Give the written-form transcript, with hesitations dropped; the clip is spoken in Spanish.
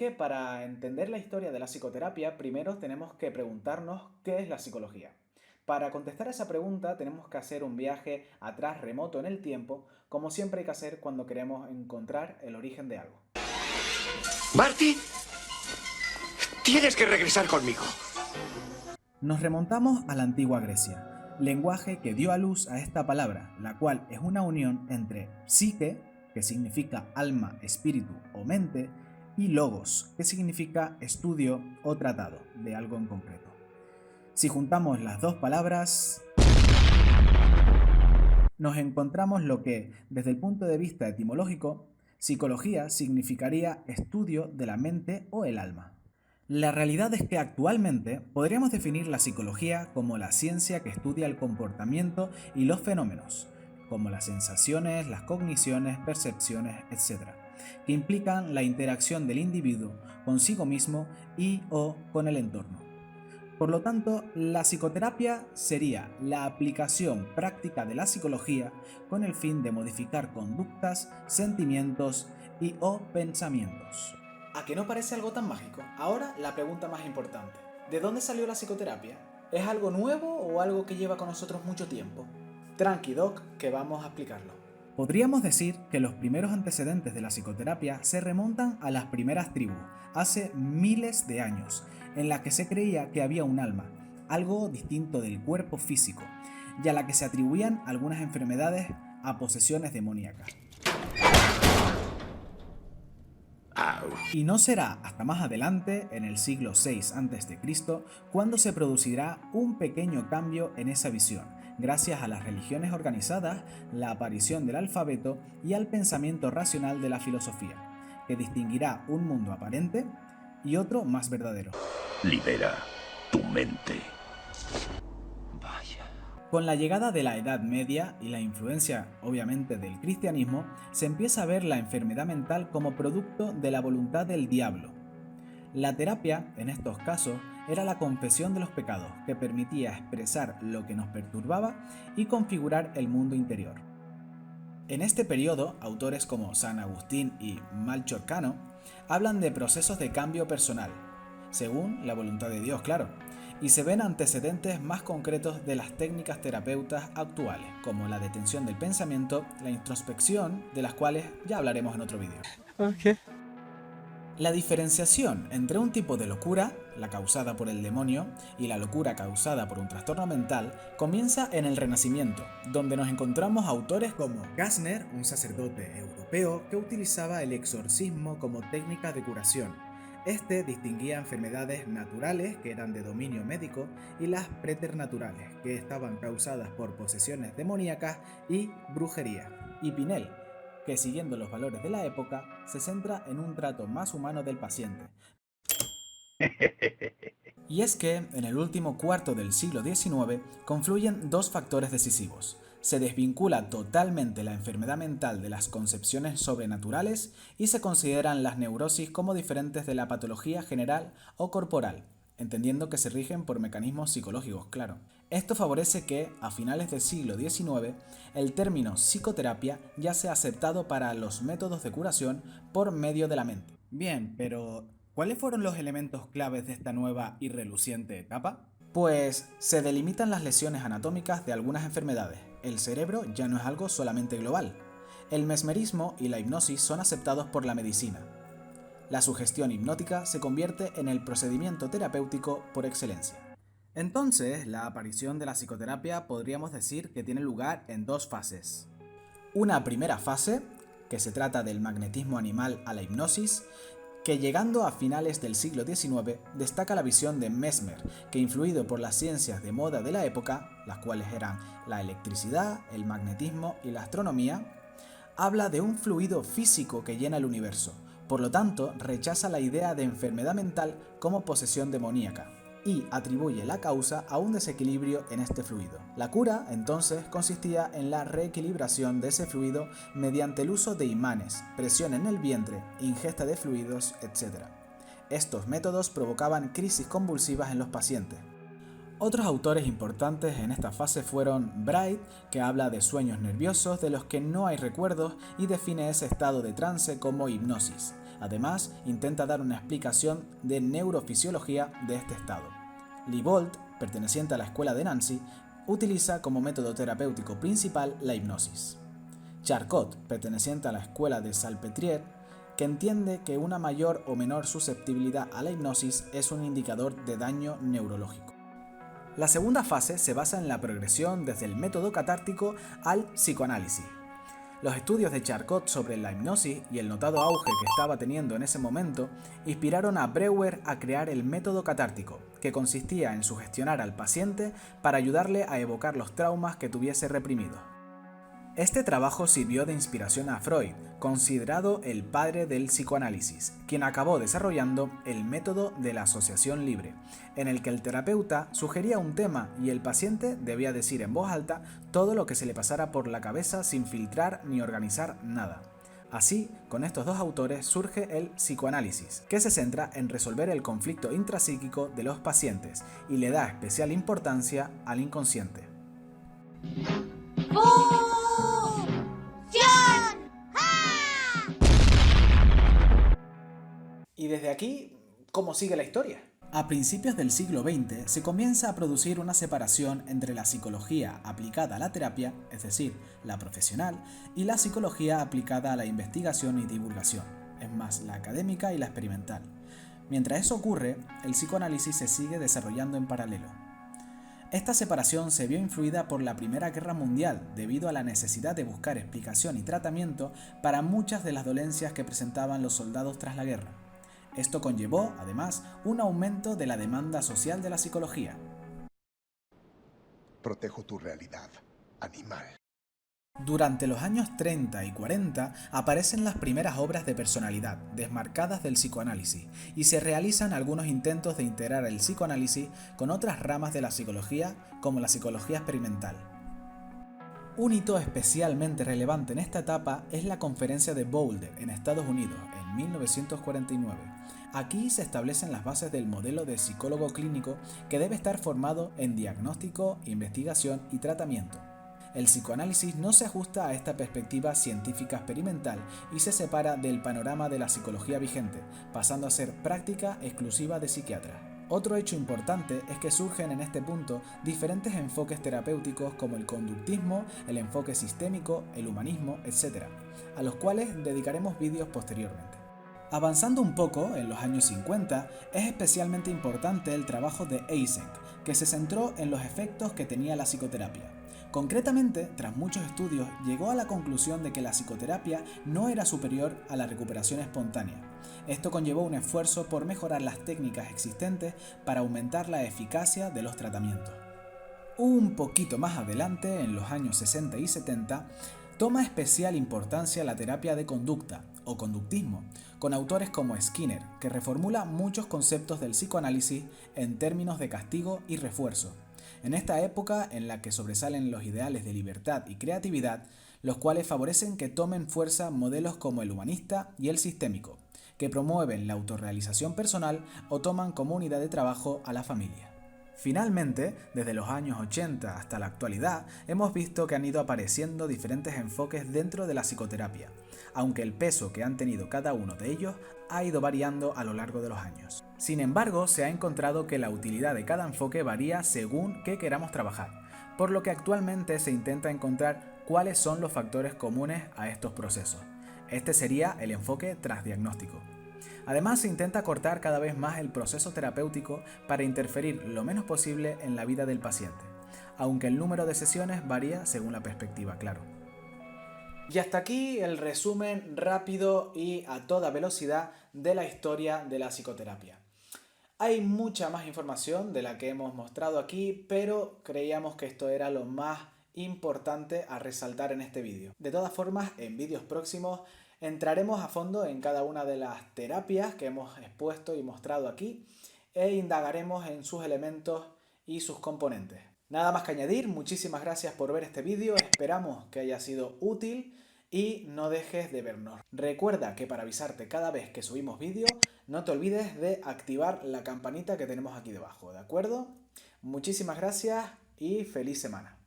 que para entender la historia de la psicoterapia, primero tenemos que preguntarnos qué es la psicología. Para contestar a esa pregunta tenemos que hacer un viaje atrás remoto en el tiempo, como siempre hay que hacer cuando queremos encontrar el origen de algo. Marty, tienes que regresar conmigo. Nos remontamos a la antigua Grecia, lenguaje que dio a luz a esta palabra, la cual es una unión entre psique, que significa alma, espíritu o mente, y logos, que significa estudio o tratado de algo en concreto. Si juntamos las dos palabras, nos encontramos lo que, desde el punto de vista etimológico, psicología significaría estudio de la mente o el alma. La realidad es que actualmente podríamos definir la psicología como la ciencia que estudia el comportamiento y los fenómenos, como las sensaciones, las cogniciones, percepciones, etc., que implican la interacción del individuo consigo mismo y o con el entorno. Por lo tanto, la psicoterapia sería la aplicación práctica de la psicología con el fin de modificar conductas, sentimientos y o pensamientos. ¿A que no parece algo tan mágico? Ahora la pregunta más importante. ¿De dónde salió la psicoterapia? ¿Es algo nuevo o algo que lleva con nosotros mucho tiempo? Tranqui, Doc, que vamos a explicarlo. Podríamos decir que los primeros antecedentes de la psicoterapia se remontan a las primeras tribus, hace miles de años, en la que se creía que había un alma, algo distinto del cuerpo físico, y a la que se atribuían algunas enfermedades a posesiones demoníacas. Y no será hasta más adelante, en el siglo VI a.C., cuando se producirá un pequeño cambio en esa visión, gracias a las religiones organizadas, la aparición del alfabeto y al pensamiento racional de la filosofía, que distinguirá un mundo aparente y otro más verdadero. Libera tu mente. Con la llegada de la Edad Media y la influencia, obviamente, del cristianismo, se empieza a ver la enfermedad mental como producto de la voluntad del diablo. La terapia, en estos casos, era la confesión de los pecados, que permitía expresar lo que nos perturbaba y configurar el mundo interior. En este periodo, autores como San Agustín y Melchor Cano hablan de procesos de cambio personal, según la voluntad de Dios, claro, y se ven antecedentes más concretos de las técnicas terapeutas actuales, como la detención del pensamiento, la introspección, de las cuales ya hablaremos en otro vídeo. La diferenciación entre un tipo de locura, la causada por el demonio, y la locura causada por un trastorno mental, comienza en el Renacimiento, donde nos encontramos autores como Gassner, un sacerdote europeo que utilizaba el exorcismo como técnica de curación. Este distinguía enfermedades naturales, que eran de dominio médico, y las preternaturales, que estaban causadas por posesiones demoníacas y brujería. Y Pinel, que siguiendo los valores de la época, se centra en un trato más humano del paciente. Y es que, en el último cuarto del siglo XIX, confluyen dos factores decisivos. Se desvincula totalmente la enfermedad mental de las concepciones sobrenaturales y se consideran las neurosis como diferentes de la patología general o corporal, entendiendo que se rigen por mecanismos psicológicos, claro. Esto favorece que, a finales del siglo XIX, el término psicoterapia ya sea aceptado para los métodos de curación por medio de la mente. Bien, pero ¿cuáles fueron los elementos claves de esta nueva y reluciente etapa? Pues se delimitan las lesiones anatómicas de algunas enfermedades. El cerebro ya no es algo solamente global. El mesmerismo y la hipnosis son aceptados por la medicina. La sugestión hipnótica se convierte en el procedimiento terapéutico por excelencia. Entonces, la aparición de la psicoterapia podríamos decir que tiene lugar en dos fases. Una primera fase, que se trata del magnetismo animal a la hipnosis, que llegando a finales del siglo XIX destaca la visión de Mesmer, que influido por las ciencias de moda de la época, las cuales eran la electricidad, el magnetismo y la astronomía, habla de un fluido físico que llena el universo. Por lo tanto, rechaza la idea de enfermedad mental como posesión demoníaca y atribuye la causa a un desequilibrio en este fluido. La cura, entonces, consistía en la reequilibración de ese fluido mediante el uso de imanes, presión en el vientre, ingesta de fluidos, etc. Estos métodos provocaban crisis convulsivas en los pacientes. Otros autores importantes en esta fase fueron Bright, que habla de sueños nerviosos de los que no hay recuerdos y define ese estado de trance como hipnosis, Además, intenta dar una explicación de neurofisiología de este estado. Liebold, perteneciente a la escuela de Nancy, utiliza como método terapéutico principal la hipnosis. Charcot, perteneciente a la escuela de Salpêtrière, que entiende que una mayor o menor susceptibilidad a la hipnosis es un indicador de daño neurológico. La segunda fase se basa en la progresión desde el método catártico al psicoanálisis. Los estudios de Charcot sobre la hipnosis y el notado auge que estaba teniendo en ese momento inspiraron a Breuer a crear el método catártico, que consistía en sugestionar al paciente para ayudarle a evocar los traumas que tuviese reprimidos. Este trabajo sirvió de inspiración a Freud, considerado el padre del psicoanálisis, quien acabó desarrollando el método de la asociación libre, en el que el terapeuta sugería un tema y el paciente debía decir en voz alta todo lo que se le pasara por la cabeza sin filtrar ni organizar nada. Así, con estos dos autores surge el psicoanálisis, que se centra en resolver el conflicto intrapsíquico de los pacientes y le da especial importancia al inconsciente. Y desde aquí, ¿cómo sigue la historia? A principios del siglo XX se comienza a producir una separación entre la psicología aplicada a la terapia, es decir, la profesional, y la psicología aplicada a la investigación y divulgación, es más, la académica y la experimental. Mientras eso ocurre, el psicoanálisis se sigue desarrollando en paralelo. Esta separación se vio influida por la Primera Guerra Mundial debido a la necesidad de buscar explicación y tratamiento para muchas de las dolencias que presentaban los soldados tras la guerra. Esto conllevó, además, un aumento de la demanda social de la psicología. Protejo tu realidad, animal. Durante los años 30 y 40 aparecen las primeras obras de personalidad, desmarcadas del psicoanálisis, y se realizan algunos intentos de integrar el psicoanálisis con otras ramas de la psicología, como la psicología experimental. Un hito especialmente relevante en esta etapa es la Conferencia de Boulder en Estados Unidos, en 1949. Aquí se establecen las bases del modelo de psicólogo clínico que debe estar formado en diagnóstico, investigación y tratamiento. El psicoanálisis no se ajusta a esta perspectiva científica experimental y se separa del panorama de la psicología vigente, pasando a ser práctica exclusiva de psiquiatras. Otro hecho importante es que surgen en este punto diferentes enfoques terapéuticos como el conductismo, el enfoque sistémico, el humanismo, etc., a los cuales dedicaremos vídeos posteriormente. Avanzando un poco, en los años 50, es especialmente importante el trabajo de Eysenck, que se centró en los efectos que tenía la psicoterapia. Concretamente, tras muchos estudios, llegó a la conclusión de que la psicoterapia no era superior a la recuperación espontánea. Esto conllevó un esfuerzo por mejorar las técnicas existentes para aumentar la eficacia de los tratamientos. Un poquito más adelante, en los años 60 y 70, toma especial importancia la terapia de conducta, o conductismo, con autores como Skinner, que reformula muchos conceptos del psicoanálisis en términos de castigo y refuerzo. En esta época en la que sobresalen los ideales de libertad y creatividad, los cuales favorecen que tomen fuerza modelos como el humanista y el sistémico, que promueven la autorrealización personal o toman como unidad de trabajo a la familia. Finalmente, desde los años 80 hasta la actualidad, hemos visto que han ido apareciendo diferentes enfoques dentro de la psicoterapia, aunque el peso que han tenido cada uno de ellos ha ido variando a lo largo de los años. Sin embargo, se ha encontrado que la utilidad de cada enfoque varía según qué queramos trabajar, por lo que actualmente se intenta encontrar cuáles son los factores comunes a estos procesos. Este sería el enfoque transdiagnóstico. Además, se intenta cortar cada vez más el proceso terapéutico para interferir lo menos posible en la vida del paciente, aunque el número de sesiones varía según la perspectiva, claro. Y hasta aquí el resumen rápido y a toda velocidad de la historia de la psicoterapia. Hay mucha más información de la que hemos mostrado aquí, pero creíamos que esto era lo más importante a resaltar en este vídeo. De todas formas, en vídeos próximos entraremos a fondo en cada una de las terapias que hemos expuesto y mostrado aquí e indagaremos en sus elementos y sus componentes. Nada más que añadir, muchísimas gracias por ver este vídeo, esperamos que haya sido útil y no dejes de vernos. Recuerda que para avisarte cada vez que subimos vídeos, no te olvides de activar la campanita que tenemos aquí debajo, ¿de acuerdo? Muchísimas gracias y feliz semana.